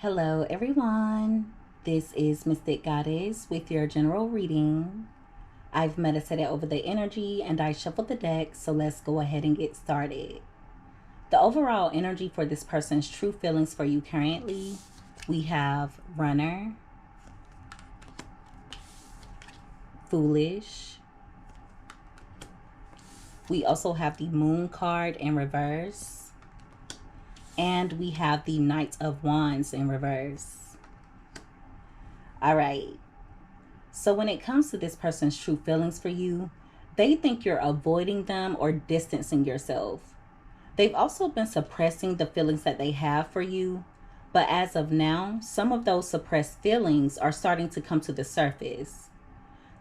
Hello, everyone. This is Mystic Goddess with your general reading. I've meditated over the energy and I shuffled the deck, so let's go ahead and get started. The overall energy for this person's true feelings for you currently, we have Runner, Foolish. We also have the Moon card in reverse. And we have the Knight of Wands in reverse. All right. So when it comes to this person's true feelings for you, they think you're avoiding them or distancing yourself. They've also been suppressing the feelings that they have for you. But as of now, some of those suppressed feelings are starting to come to the surface.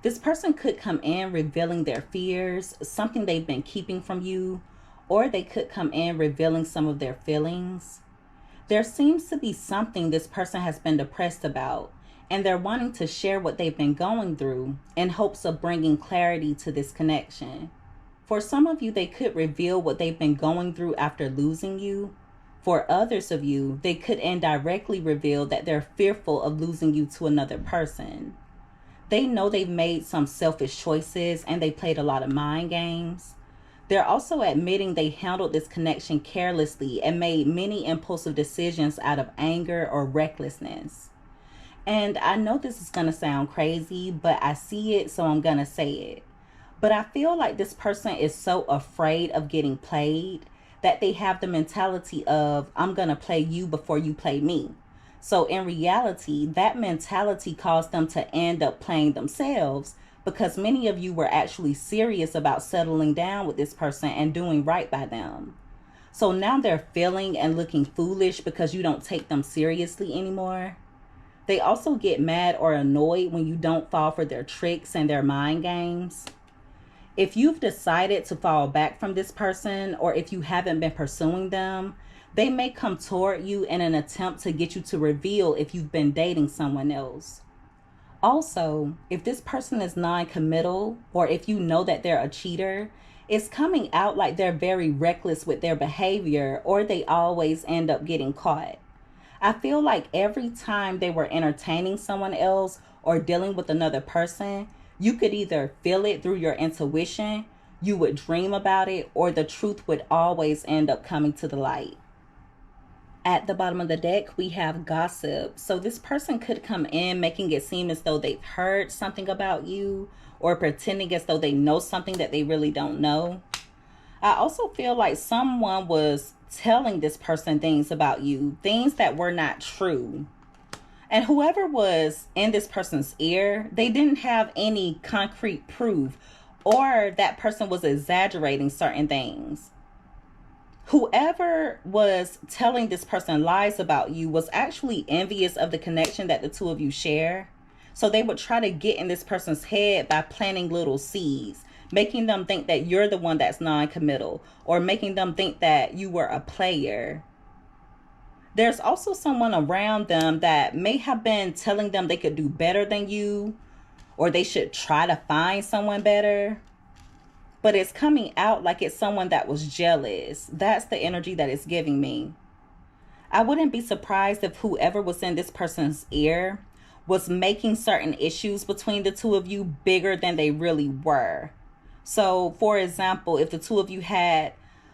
This person could come in revealing their fears, something they've been keeping from you, or they could come in revealing some of their feelings. There seems to be something this person has been depressed about, and they're wanting to share what they've been going through in hopes of bringing clarity to this connection. For some of you, they could reveal what they've been going through after losing you. For others of you, they could indirectly reveal that they're fearful of losing you to another person. They know they've made some selfish choices and they played a lot of mind games. They're also admitting they handled this connection carelessly and made many impulsive decisions out of anger or recklessness. And I know this is going to sound crazy, but I see it, so I'm going to say it. But I feel like this person is so afraid of getting played that they have the mentality of, I'm going to play you before you play me. So in reality, that mentality caused them to end up playing themselves, because many of you were actually serious about settling down with this person and doing right by them. So now they're feeling and looking foolish because you don't take them seriously anymore. They also get mad or annoyed when you don't fall for their tricks and their mind games. If you've decided to fall back from this person, or if you haven't been pursuing them, they may come toward you in an attempt to get you to reveal if you've been dating someone else. Also, if this person is non-committal, or if you know that they're a cheater, it's coming out like they're very reckless with their behavior, or they always end up getting caught. I feel like every time they were entertaining someone else or dealing with another person, you could either feel it through your intuition, you would dream about it, or the truth would always end up coming to the light. At the bottom of the deck, we have Gossip. So this person could come in making it seem as though they've heard something about you, or pretending as though they know something that they really don't know. I also feel like someone was telling this person things about you, things that were not true. And whoever was in this person's ear, they didn't have any concrete proof, or that person was exaggerating certain things. Whoever was telling this person lies about you was actually envious of the connection that the two of you share. So they would try to get in this person's head by planting little seeds, making them think that you're the one that's non-committal, or making them think that you were a player. There's also someone around them that may have been telling them they could do better than you, or they should try to find someone better. But it's coming out like it's someone that was jealous. That's the energy that it's giving me. I wouldn't be surprised if whoever was in this person's ear was making certain issues between the two of you bigger than they really were. So, for example, if the two of you had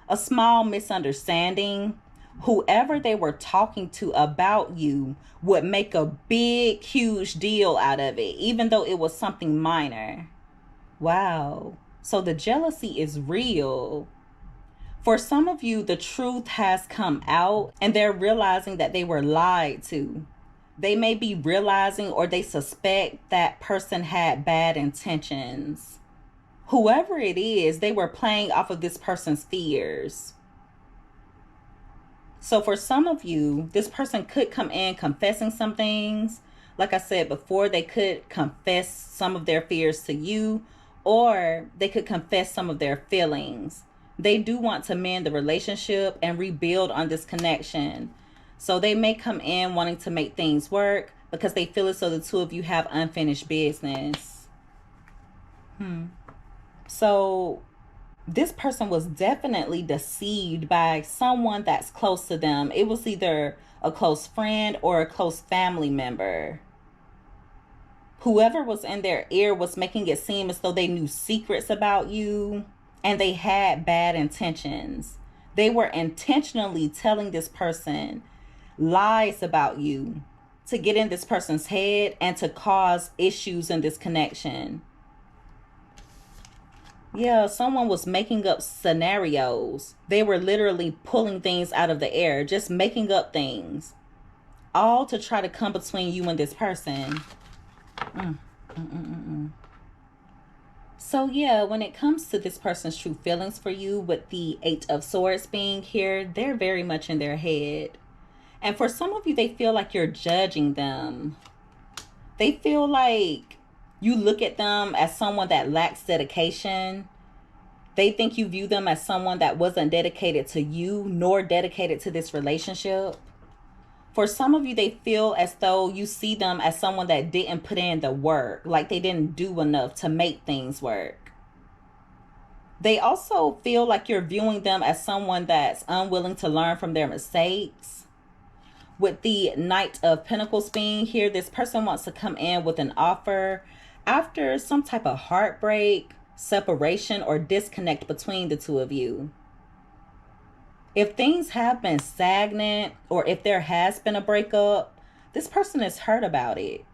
a small misunderstanding, whoever they were talking to about you would make a big, huge deal out of it, even though it was something minor. Wow. So the jealousy is real. For some of you, the truth has come out and they're realizing that they were lied to. They may be realizing, or they suspect, that person had bad intentions. Whoever it is, they were playing off of this person's fears. So for some of you, this person could come in confessing some things. Like I said before, they could confess some of their fears to you, or they could confess some of their feelings. They do want to mend the relationship and rebuild on this connection. So they may come in wanting to make things work because they feel as though the two of you have unfinished business. So this person was definitely deceived by someone that's close to them. It was either a close friend, or a close family member. Whoever was in their ear was making it seem as though they knew secrets about you and they had bad intentions. They were intentionally telling this person lies about you to get in this person's head and to cause issues in this connection. Yeah, someone was making up scenarios. They were literally pulling things out of the air, just making up things, all to try to come between you and this person. So yeah, when it comes to this person's true feelings for you, with the 8 of Swords being here, they're very much in their head. And for some of you, they feel like you're judging them. They feel like you look at them as someone that lacks dedication. They think you view them as someone that wasn't dedicated to you, nor dedicated to this relationship. For some of you, they feel as though you see them as someone that didn't put in the work, like they didn't do enough to make things work. They also feel like you're viewing them as someone that's unwilling to learn from their mistakes. With the Knight of Pentacles being here, this person wants to come in with an offer after some type of heartbreak, separation, or disconnect between the two of you. If things have been stagnant, or if there has been a breakup, this person is hurt about it.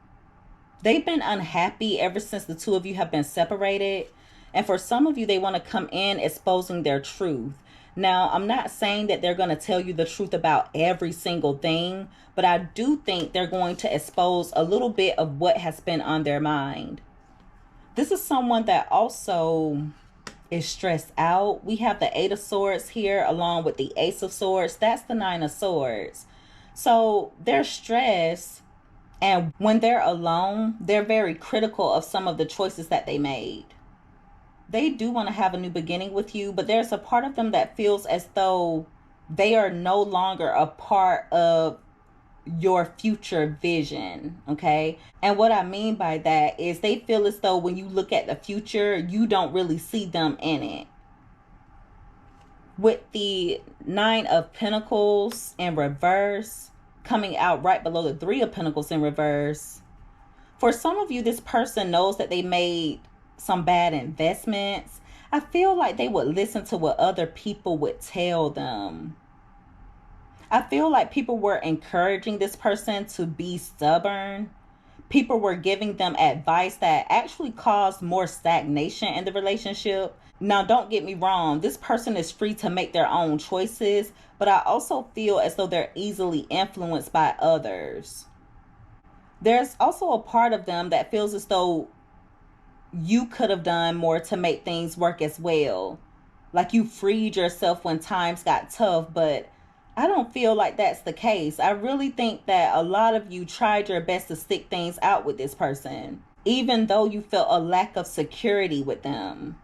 They've been unhappy ever since the two of you have been separated. And for some of you, they want to come in exposing their truth. Now, I'm not saying that they're going to tell you the truth about every single thing, but I do think they're going to expose a little bit of what has been on their mind. This is someone that also is stressed out. We have the 8 of Swords here along with the Ace of Swords. That's the 9 of Swords. So they're stressed, and when they're alone, they're very critical of some of the choices that they made. They do want to have a new beginning with you, but there's a part of them that feels as though they are no longer a part of your future vision, okay? And what I mean by that is they feel as though when you look at the future, you don't really see them in it. With the 9 of Pentacles in reverse coming out right below the 3 of Pentacles in reverse, for some of you, this person knows that they made some bad investments. I feel like they would listen to what other people would tell them. I feel like people were encouraging this person to be stubborn. People were giving them advice that actually caused more stagnation in the relationship. Now, don't get me wrong. This person is free to make their own choices, but I also feel as though they're easily influenced by others. There's also a part of them that feels as though you could have done more to make things work as well. Like you freed yourself when times got tough, but I don't feel like that's the case. I really think that a lot of you tried your best to stick things out with this person, even though you felt a lack of security with them.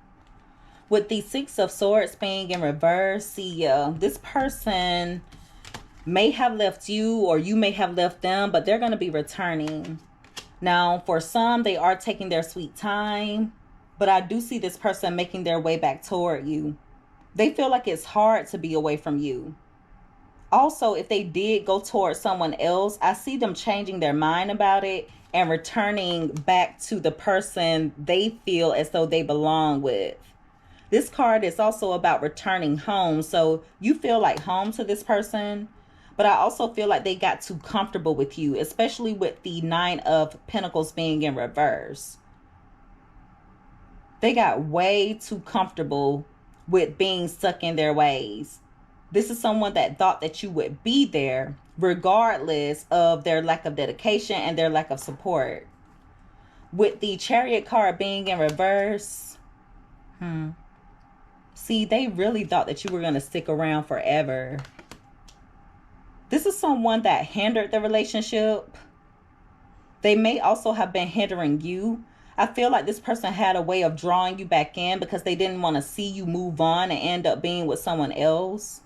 With the 6 of Swords being in reverse, see, this person may have left you, or you may have left them, but they're going to be returning. Now, for some, they are taking their sweet time, but I do see this person making their way back toward you. They feel like it's hard to be away from you. Also, if they did go towards someone else, I see them changing their mind about it and returning back to the person they feel as though they belong with. This card is also about returning home. So you feel like home to this person, but I also feel like they got too comfortable with you, especially with the 9 of Pentacles being in reverse. They got way too comfortable with being stuck in their ways. This is someone that thought that you would be there regardless of their lack of dedication and their lack of support. With the Chariot card being in reverse, see, they really thought that you were going to stick around forever. This is someone that hindered the relationship. They may also have been hindering you. I feel like this person had a way of drawing you back in because they didn't want to see you move on and end up being with someone else.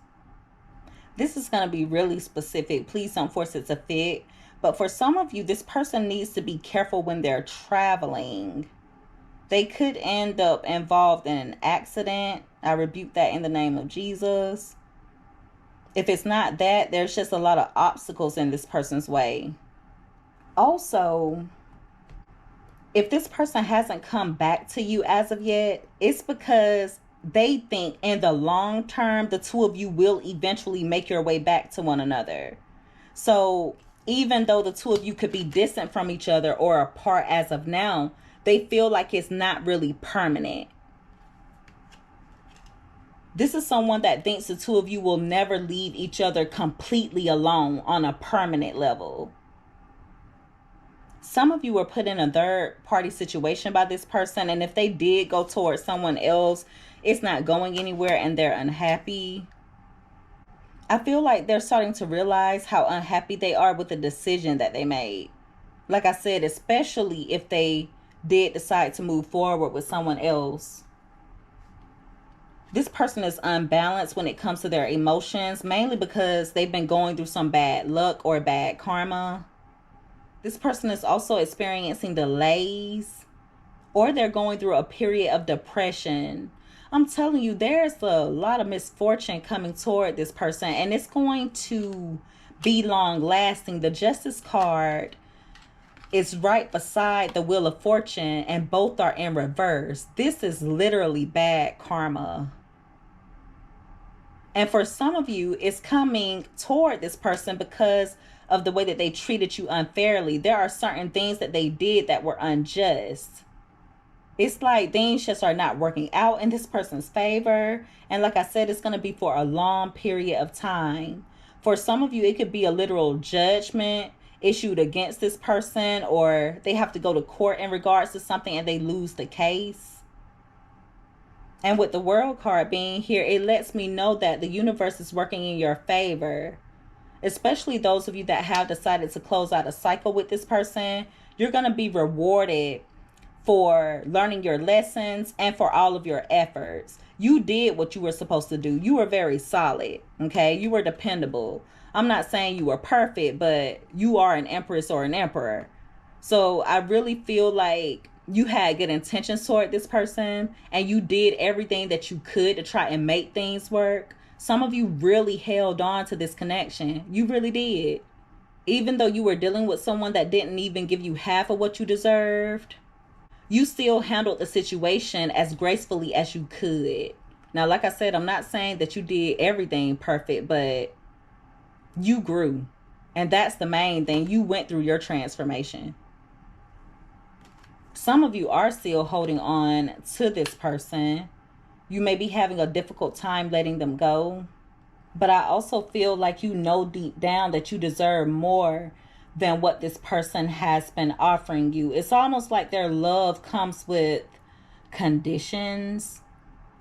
This is going to be really specific. Please don't force it to fit. But for some of you, this person needs to be careful when they're traveling. They could end up involved in an accident. I rebuke that in the name of Jesus. If it's not that, there's just a lot of obstacles in this person's way. Also, if this person hasn't come back to you as of yet, it's because they think in the long term, the two of you will eventually make your way back to one another. So even though the two of you could be distant from each other or apart as of now, they feel like it's not really permanent. This is someone that thinks the two of you will never leave each other completely alone on a permanent level. Some of you were put in a third party situation by this person, and if they did go towards someone else, it's not going anywhere and they're unhappy. I feel like they're starting to realize how unhappy they are with the decision that they made. Like I said, especially if they did decide to move forward with someone else. This person is unbalanced when it comes to their emotions, mainly because they've been going through some bad luck or bad karma. This person is also experiencing delays, or they're going through a period of depression. I'm telling you, there's a lot of misfortune coming toward this person, and it's going to be long lasting. The Justice card is right beside the Wheel of Fortune, and both are in reverse. This is literally bad karma. And for some of you, it's coming toward this person because of the way that they treated you unfairly. There are certain things that they did that were unjust. It's like things just are not working out in this person's favor. And like I said, it's going to be for a long period of time. For some of you, it could be a literal judgment issued against this person, or they have to go to court in regards to something and they lose the case. And with the World card being here, it lets me know that the universe is working in your favor. Especially those of you that have decided to close out a cycle with this person. You're going to be rewarded for learning your lessons and for all of your efforts. You did what you were supposed to do. You were very solid, okay? You were dependable. I'm not saying you were perfect, but you are an empress or an emperor. So I really feel like you had good intentions toward this person, and you did everything that you could to try and make things work. Some of you really held on to this connection. You really did. Even though you were dealing with someone that didn't even give you half of what you deserved, you still handled the situation as gracefully as you could. Now, like I said, I'm not saying that you did everything perfect, but you grew. And that's the main thing. You went through your transformation. Some of you are still holding on to this person. You may be having a difficult time letting them go. But I also feel like you know deep down that you deserve more than what this person has been offering you. It's almost like their love comes with conditions,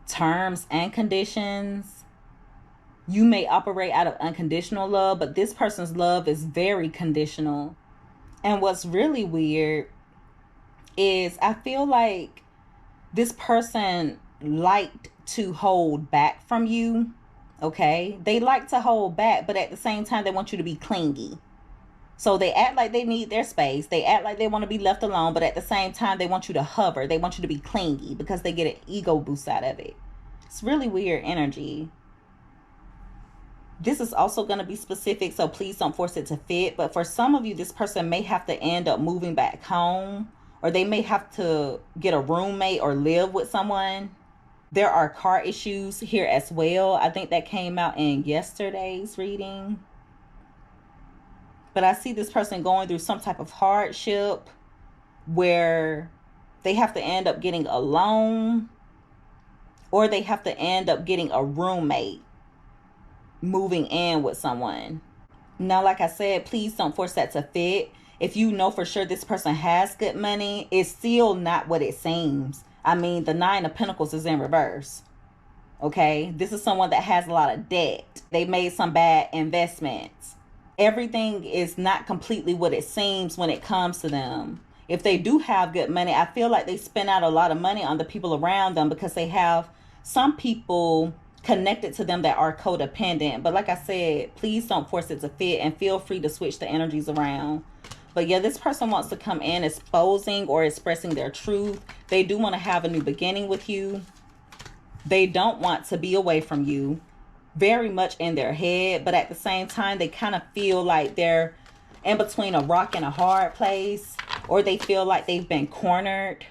terms and conditions. You may operate out of unconditional love, but this person's love is very conditional. And what's really weird is I feel like this person liked to hold back from you. Okay, they like to hold back, but at the same time they want you to be clingy. So they act like they need their space, they act like they want to be left alone, but at the same time they want you to hover, they want you to be clingy because they get an ego boost out of it. It's really weird energy. This is also going to be specific, so please don't force it to fit. But for some of you, this person may have to end up moving back home, or they may have to get a roommate or live with someone. There are car issues here as well. I think that came out in yesterday's reading. But I see this person going through some type of hardship where they have to end up getting a loan, or they have to end up getting a roommate, moving in with someone. Now, like I said, please don't force that to fit. If you know for sure this person has good money, it's still not what it seems. I mean, the 9 of Pentacles is in reverse. Okay, this is someone that has a lot of debt. They made some bad investments. Everything is not completely what it seems when it comes to them. If they do have good money, I feel like they spend out a lot of money on the people around them because they have some people connected to them that are codependent. But like I said, please don't force it to fit, and feel free to switch the energies around. But yeah, this person wants to come in exposing or expressing their truth. They do want to have a new beginning with you. They don't want to be away from you. very much in their head, but at the same time, they kind of feel like they're in between a rock and a hard place, or they feel like they've been cornered.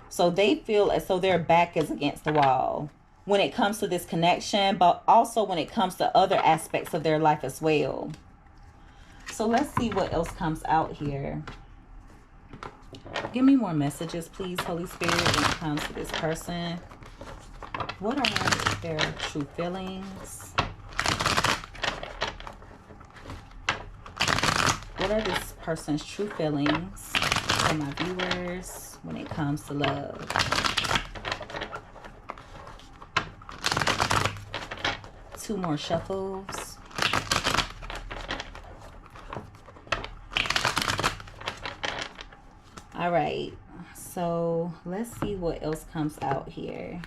So they feel as though their back is against the wall when it comes to this connection, but also when it comes to other aspects of their life as well. So let's see what else comes out here. Give me more messages, please, Holy Spirit, when it comes to this person. What are their true feelings? What are this person's true feelings for my viewers when it comes to love? Two more shuffles. All right, so let's see what else comes out here.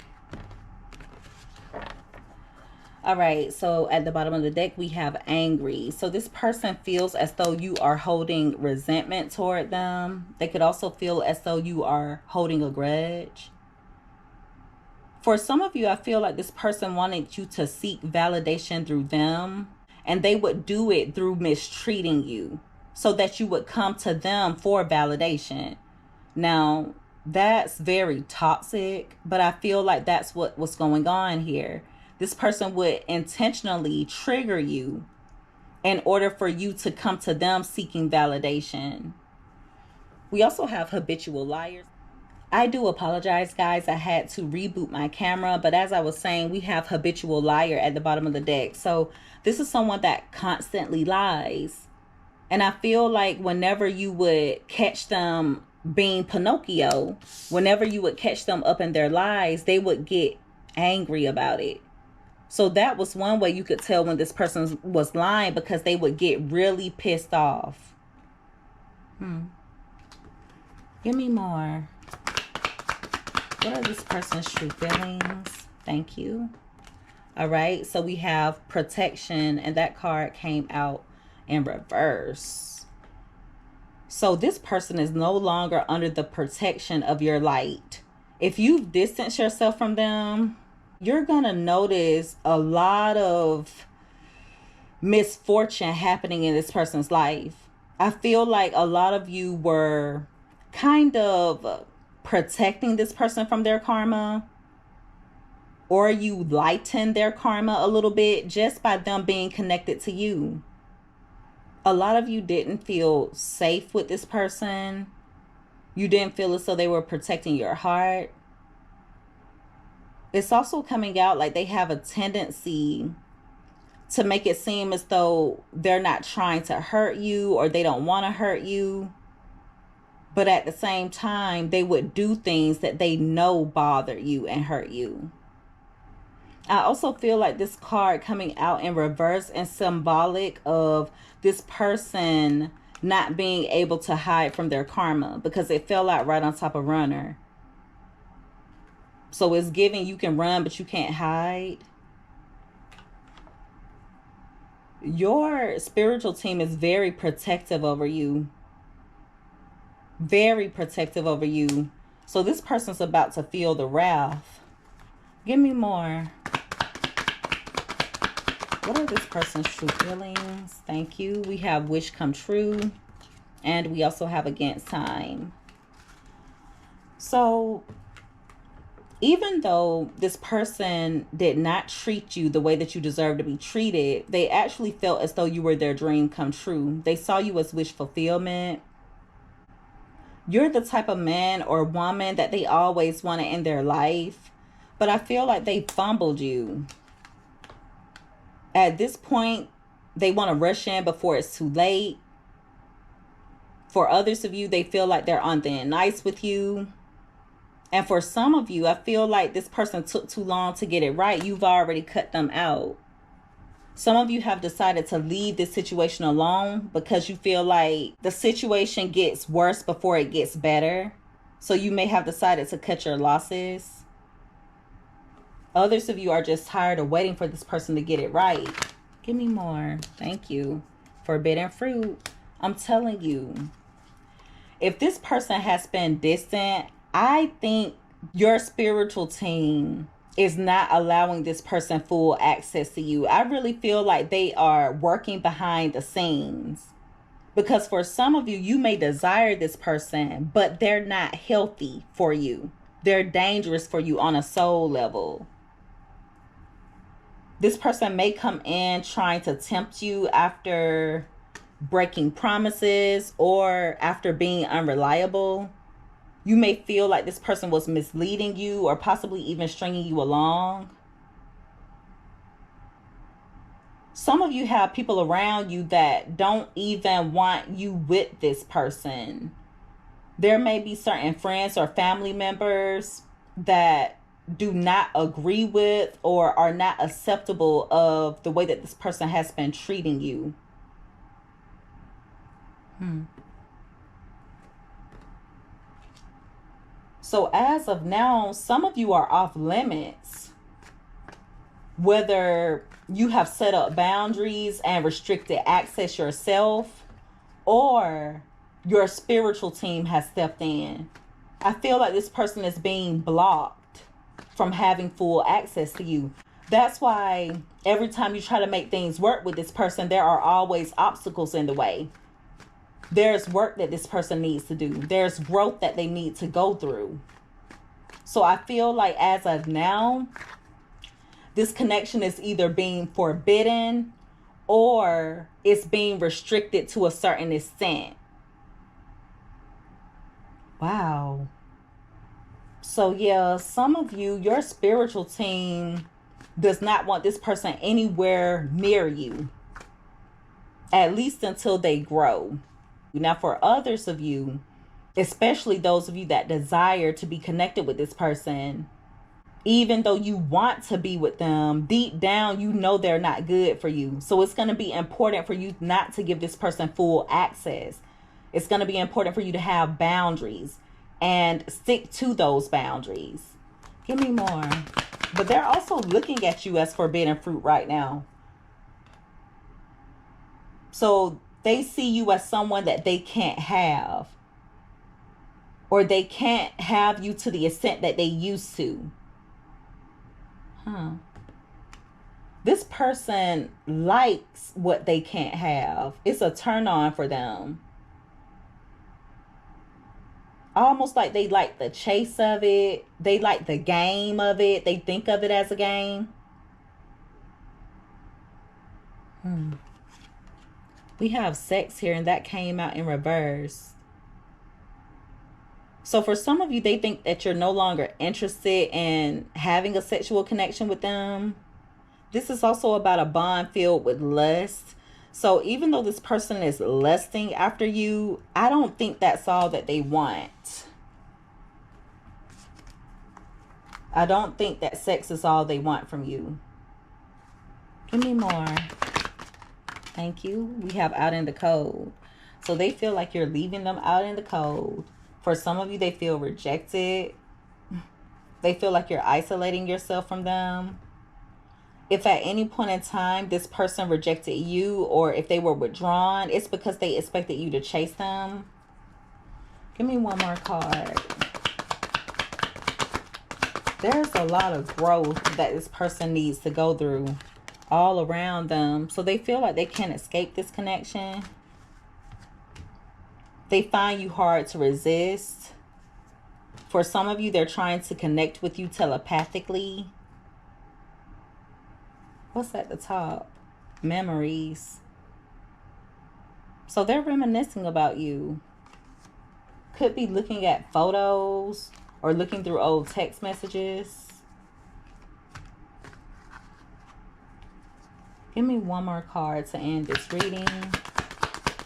All right, so at the bottom of the deck, we have angry. So this person feels as though you are holding resentment toward them. They could also feel as though you are holding a grudge. For some of you, I feel like this person wanted you to seek validation through them, and they would do it through mistreating you so that you would come to them for validation. Now, that's very toxic, but I feel like that's what was going on here. This person would intentionally trigger you in order for you to come to them seeking validation. We also have habitual liars. I do apologize, guys. I had to reboot my camera, but as I was saying, we have habitual liar at the bottom of the deck. So this is someone that constantly lies. And I feel like whenever you would catch them being Pinocchio, whenever you would catch them up in their lies, they would get angry about it. So that was one way you could tell when this person was lying, because they would get really pissed off. Give me more. What are this person's true feelings? Thank you. All right, so we have protection, and that card came out in reverse. So this person is no longer under the protection of your light. If you've distanced yourself from them, you're going to notice a lot of misfortune happening in this person's life. I feel like a lot of you were kind of protecting this person from their karma, or you lighten their karma a little bit just by them being connected to you. A lot of you didn't feel safe with this person. You didn't feel as though they were protecting your heart. It's also coming out like they have a tendency to make it seem as though they're not trying to hurt you, or they don't want to hurt you. But at the same time, they would do things that they know bother you and hurt you. I also feel like this card coming out in reverse and symbolic of this person not being able to hide from their karma, because it fell out right on top of runner. So it's giving you can run, but you can't hide. Your spiritual team is very protective over you. Very protective over you. So this person's about to feel the wrath. Give me more. What are this person's true feelings? Thank you. We have wish come true. And we also have against time. So even though this person did not treat you the way that you deserve to be treated, they actually felt as though you were their dream come true. They saw you as wish fulfillment. You're the type of man or woman that they always wanted in their life. But I feel like they fumbled you. At this point, they want to rush in before it's too late. For others of you, they feel like they're on thin ice with you. And for some of you, I feel like this person took too long to get it right. You've already cut them out. Some of you have decided to leave this situation alone because you feel like the situation gets worse before it gets better. So you may have decided to cut your losses. Others of you are just tired of waiting for this person to get it right. Give me more. Thank you. Forbidden fruit. I'm telling you, if this person has been distant, I think your spiritual team is not allowing this person full access to you. I really feel like they are working behind the scenes. Because for some of you, you may desire this person, but they're not healthy for you. They're dangerous for you on a soul level. This person may come in trying to tempt you after breaking promises or after being unreliable. You may feel like this person was misleading you or possibly even stringing you along. Some of you have people around you that don't even want you with this person. There may be certain friends or family members that do not agree with or are not acceptable of the way that this person has been treating you. So as of now, some of you are off limits. Whether you have set up boundaries and restricted access yourself, or your spiritual team has stepped in. I feel like this person is being blocked from having full access to you. That's why every time you try to make things work with this person, there are always obstacles in the way. There's work that this person needs to do. There's growth that they need to go through. So I feel like as of now, this connection is either being forbidden or it's being restricted to a certain extent. Wow. So yeah, some of you, your spiritual team does not want this person anywhere near you, at least until they grow. Now, for others of you, especially those of you that desire to be connected with this person, even though you want to be with them, deep down, you know they're not good for you. So it's going to be important for you not to give this person full access. It's going to be important for you to have boundaries and stick to those boundaries. Give me more. But they're also looking at you as forbidden fruit right now. So they see you as someone that they can't have, or they can't have you to the extent that they used to. This person likes what they can't have. It's a turn on for them. Almost like they like the chase of it. They like the game of it. They think of it as a game. We have sex here, and that came out in reverse. So for some of you, they think that you're no longer interested in having a sexual connection with them. This is also about a bond filled with lust. So even though this person is lusting after you, I don't think that's all that they want. I don't think that sex is all they want from you. Give me more. Thank you. We have out in the cold. So they feel like you're leaving them out in the cold. For some of you, they feel rejected. They feel like you're isolating yourself from them. If at any point in time this person rejected you, or if they were withdrawn, it's because they expected you to chase them. Give me one more card. There's a lot of growth that this person needs to go through all around them. So they feel like they can't escape this connection. They find you hard to resist. For some of you, they're trying to connect with you telepathically. What's at the top? Memories. So they're reminiscing about you. Could be looking at photos or looking through old text messages. Give me one more card to end this reading.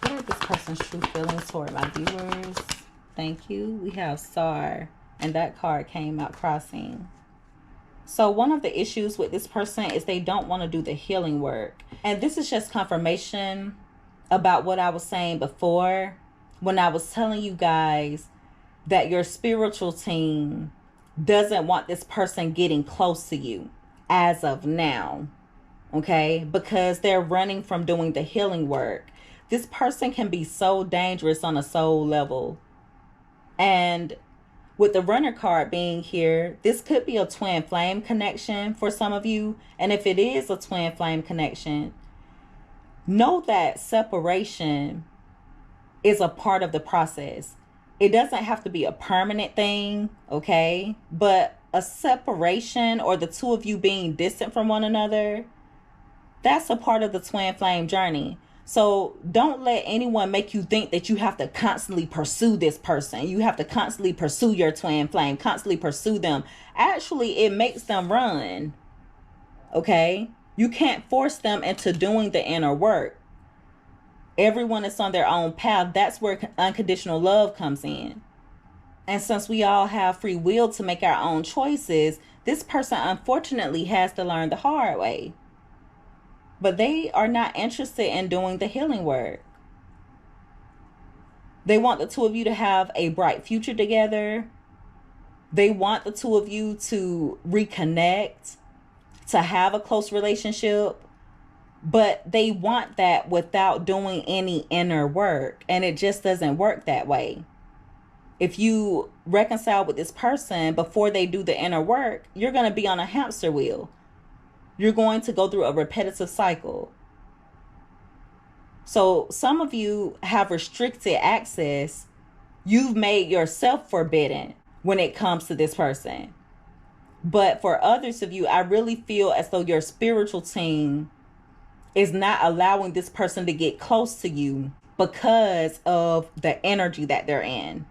What are this person's true feelings toward my viewers? Thank you. We have Star, and that card came out crossing. So one of the issues with this person is they don't want to do the healing work. And this is just confirmation about what I was saying before when I was telling you guys that your spiritual team doesn't want this person getting close to you as of now. Okay? Because they're running from doing the healing work. This person can be so dangerous on a soul level. And With the runner card being here, this could be a twin flame connection for some of you. And if it is a twin flame connection, know that separation is a part of the process. It doesn't have to be a permanent thing, okay? But a separation, or the two of you being distant from one another, that's a part of the twin flame journey. So don't let anyone make you think that you have to constantly pursue this person. You have to constantly pursue your twin flame, constantly pursue them. Actually, it makes them run. Okay? You can't force them into doing the inner work. Everyone is on their own path. That's where unconditional love comes in. And since we all have free will to make our own choices, this person unfortunately has to learn the hard way. But they are not interested in doing the healing work. They want the two of you to have a bright future together. They want the two of you to reconnect, to have a close relationship. But they want that without doing any inner work. And it just doesn't work that way. If you reconcile with this person before they do the inner work, you're going to be on a hamster wheel. You're going to go through a repetitive cycle. So some of you have restricted access. You've made yourself forbidden when it comes to this person. But for others of you, I really feel as though your spiritual team is not allowing this person to get close to you because of the energy that they're in.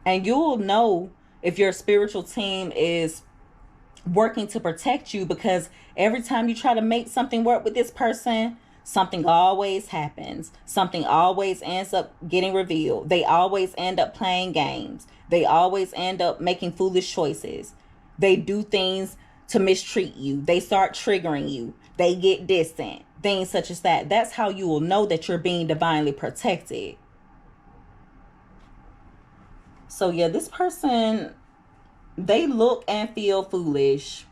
And you'll know if your spiritual team is working to protect you, because every time you try to make something work with this person, something always happens. Something always ends up getting revealed. They always end up playing games. They always end up making foolish choices. They do things to mistreat you. They start triggering you. They get distant. Things such as that. That's how you will know that you're being divinely protected. So yeah, this person, they look and feel foolish.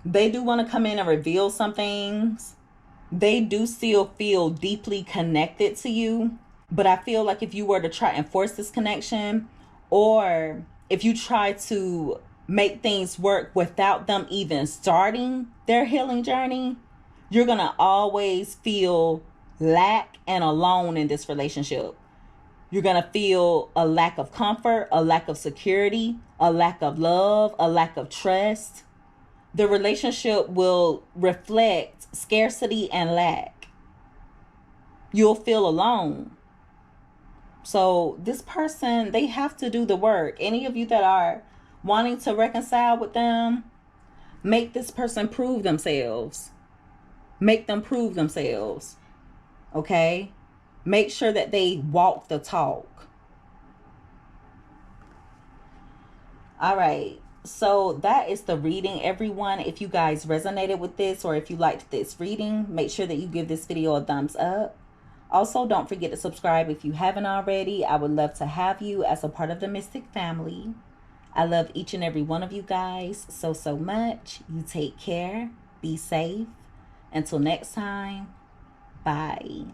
They do want to come in and reveal some things. They do still feel deeply connected to you. But I feel like if you were to try and force this connection, or if you try to make things work without them even starting their healing journey, you're going to always feel lack and alone in this relationship. You're going to feel a lack of comfort, a lack of security, a lack of love, a lack of trust. The relationship will reflect scarcity and lack. You'll feel alone. So this person, they have to do the work. Any of you that are wanting to reconcile with them, make this person prove themselves. Make them prove themselves. Okay? Make sure that they walk the talk. All right. So that is the reading, everyone. If you guys resonated with this, or if you liked this reading, make sure that you give this video a thumbs up. Also, don't forget to subscribe if you haven't already. I would love to have you as a part of the Mystic family. I love each and every one of you guys so much. You take care. Be safe. Until next time. Bye.